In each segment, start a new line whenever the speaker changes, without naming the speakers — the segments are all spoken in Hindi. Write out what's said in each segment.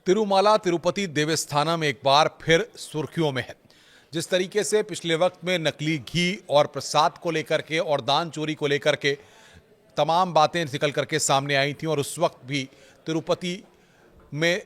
तिरुमाला तिरुपति देवस्थानम एक बार फिर सुर्खियों में है। जिस तरीके से पिछले वक्त में नकली घी और प्रसाद को लेकर के और दान चोरी को लेकर के तमाम बातें निकल करके सामने आई थी और उस वक्त भी तिरुपति में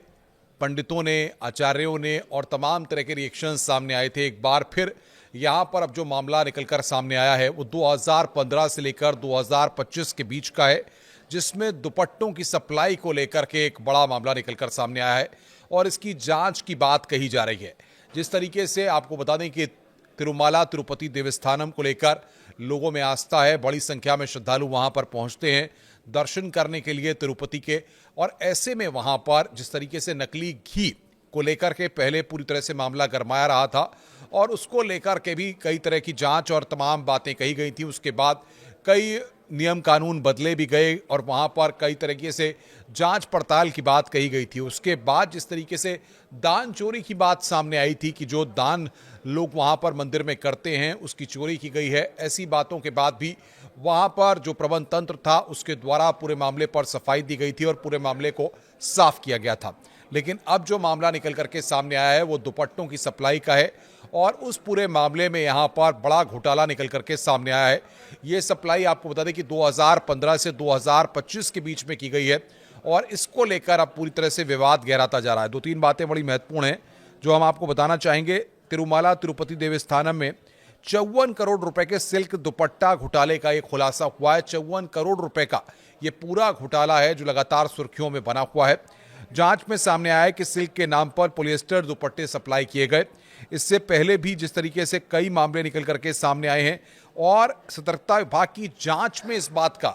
पंडितों ने, आचार्यों ने और तमाम तरह के रिएक्शंस सामने आए थे। एक बार फिर यहाँ पर अब जो मामला निकलकर सामने आया है वो 2015 से लेकर 2025 के बीच का है, जिसमें दुपट्टों की सप्लाई को लेकर के एक बड़ा मामला निकलकर सामने आया है और इसकी जांच की बात कही जा रही है। जिस तरीके से आपको बता दें कि तिरुमाला तिरुपति देवस्थानम को लेकर लोगों में आस्था है, बड़ी संख्या में श्रद्धालु वहां पर पहुंचते हैं दर्शन करने के लिए तिरुपति के। और ऐसे में वहां पर जिस तरीके से नकली घी को लेकर के पहले पूरी तरह से मामला गरमाया रहा था और उसको लेकर के भी कई तरह की जांच और तमाम बातें कही गई थी। उसके बाद कई नियम कानून बदले भी गए और वहाँ पर कई तरीके से जांच पड़ताल की बात कही गई थी। उसके बाद जिस तरीके से दान चोरी की बात सामने आई थी कि जो दान लोग वहाँ पर मंदिर में करते हैं उसकी चोरी की गई है, ऐसी बातों के बाद भी वहाँ पर जो प्रबंध तंत्र था उसके द्वारा पूरे मामले पर सफाई दी गई थी और पूरे मामले को साफ किया गया था। लेकिन अब जो मामला निकल करके सामने आया है वो दुपट्टों की सप्लाई का है और उस पूरे मामले में यहाँ पर बड़ा घोटाला निकल करके सामने आया है। ये सप्लाई आपको बता दें कि 2015 से 2025 के बीच में की गई है और इसको लेकर अब पूरी तरह से विवाद गहराता जा रहा है। दो तीन बातें बड़ी महत्वपूर्ण हैं जो हम आपको बताना चाहेंगे। तिरुमाला तिरुपति देवस्थानम में 54 करोड़ रुपए के सिल्क दुपट्टा घोटाले का एक खुलासा हुआ है। 54 करोड़ रुपए का ये पूरा घोटाला है जो लगातार सुर्खियों में बना हुआ है। जांच में सामने आया है कि सिल्क के नाम पर पॉलिएस्टर दुपट्टे सप्लाई किए गए। इससे पहले भी जिस तरीके से कई मामले निकल करके सामने आए हैं और सतर्कता विभाग की जांच में इस बात का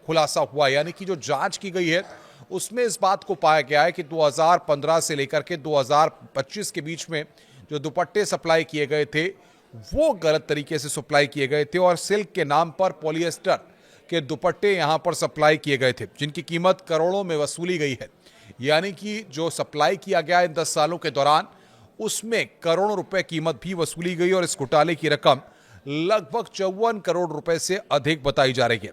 खुलासा हुआ, यानी कि जो जांच की गई है उसमें इस बात को पाया गया है कि 2015 से लेकर के 2025 के बीच में जो दुपट्टे सप्लाई किए गए थे वो गलत तरीके से सप्लाई किए गए थे और सिल्क के नाम पर पॉलिएस्टर के दुपट्टे यहां पर सप्लाई किए गए थे जिनकी कीमत करोड़ों में वसूली गई है। यानी कि जो सप्लाई किया गया इन 10 सालों के दौरान उसमें करोड़ों रुपए कीमत भी वसूली गई और इस घोटाले की रकम लगभग 54 करोड़ रुपए से अधिक बताई जा रही है।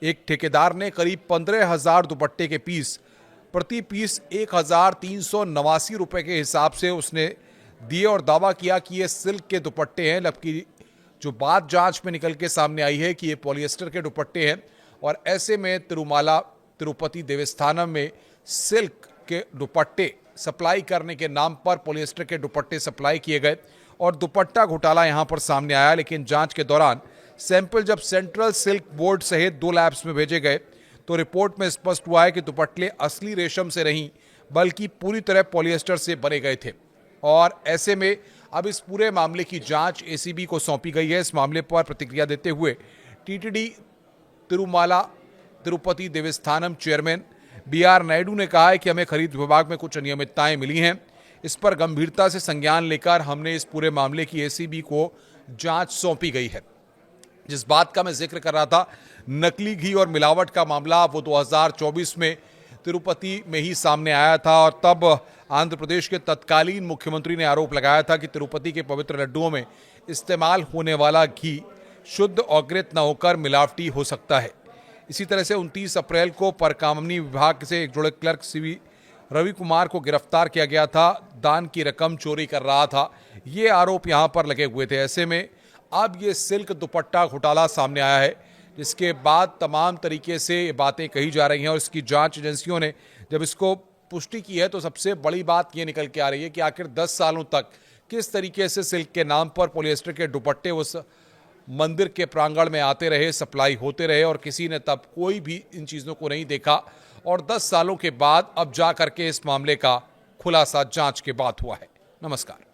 एक ठेकेदार ने करीब 15,000 दुपट्टे के पीस प्रति पीस 1,389 रुपए के हिसाब से उसने दिए और दावा किया कि ये सिल्क के दुपट्टे हैं। जबकि जो बात जांच में निकल के सामने आई है कि ये पॉलिएस्टर के दुपट्टे हैं और ऐसे में तिरुमाला तिरुपति देवस्थानम में सिल्क के दुपट्टे सप्लाई करने के नाम पर पॉलिएस्टर के दुपट्टे सप्लाई किए गए और दुपट्टा घोटाला यहां पर सामने आया। लेकिन जांच के दौरान सैंपल जब सेंट्रल सिल्क बोर्ड सहित 2 लैब्स में भेजे गए तो रिपोर्ट में स्पष्ट हुआ है कि दुपट्टे असली रेशम से नहीं बल्कि पूरी तरह पॉलिएस्टर से बने गए थे। और ऐसे में अब इस पूरे मामले की जांच एसीबी को सौंपी गई है। इस मामले पर प्रतिक्रिया देते हुए TTD Tirumala Tirupati Devasthanam chairman BR Naidu ने कहा है कि हमें खरीद विभाग में कुछ अनियमितताएं मिली हैं। इस पर गंभीरता से संज्ञान लेकर हमने इस पूरे मामले की एसीबी को जांच सौंपी गई है। जिस बात का मैं जिक्र कर रहा था, नकली घी और मिलावट का मामला, वो 2024 में तिरुपति में ही सामने आया था और तब आंध्र प्रदेश के तत्कालीन मुख्यमंत्री ने आरोप लगाया था कि तिरुपति के पवित्र लड्डुओं में इस्तेमाल होने वाला घी शुद्ध और घृत न होकर मिलावटी हो सकता है। इसी तरह से 29 अप्रैल को परकामनी विभाग से एक जुड़े क्लर्क CV रवि कुमार को गिरफ्तार किया गया था। दान की रकम चोरी कर रहा था, ये आरोप यहां पर लगे हुए थे। ऐसे में अब ये सिल्क दुपट्टा घोटाला सामने आया है, जिसके बाद तमाम तरीके से ये बातें कही जा रही हैं और इसकी जांच एजेंसियों ने जब इसको पुष्टि की है तो सबसे बड़ी बात ये निकल के आ रही है कि आखिर 10 सालों तक किस तरीके से सिल्क के नाम पर पॉलिएस्टर के दुपट्टे उस मंदिर के प्रांगण में आते रहे, सप्लाई होते रहे और किसी ने तब कोई भी इन चीज़ों को नहीं देखा और 10 सालों के बाद अब जा करके इस मामले का खुलासा जांच के बाद हुआ है। नमस्कार।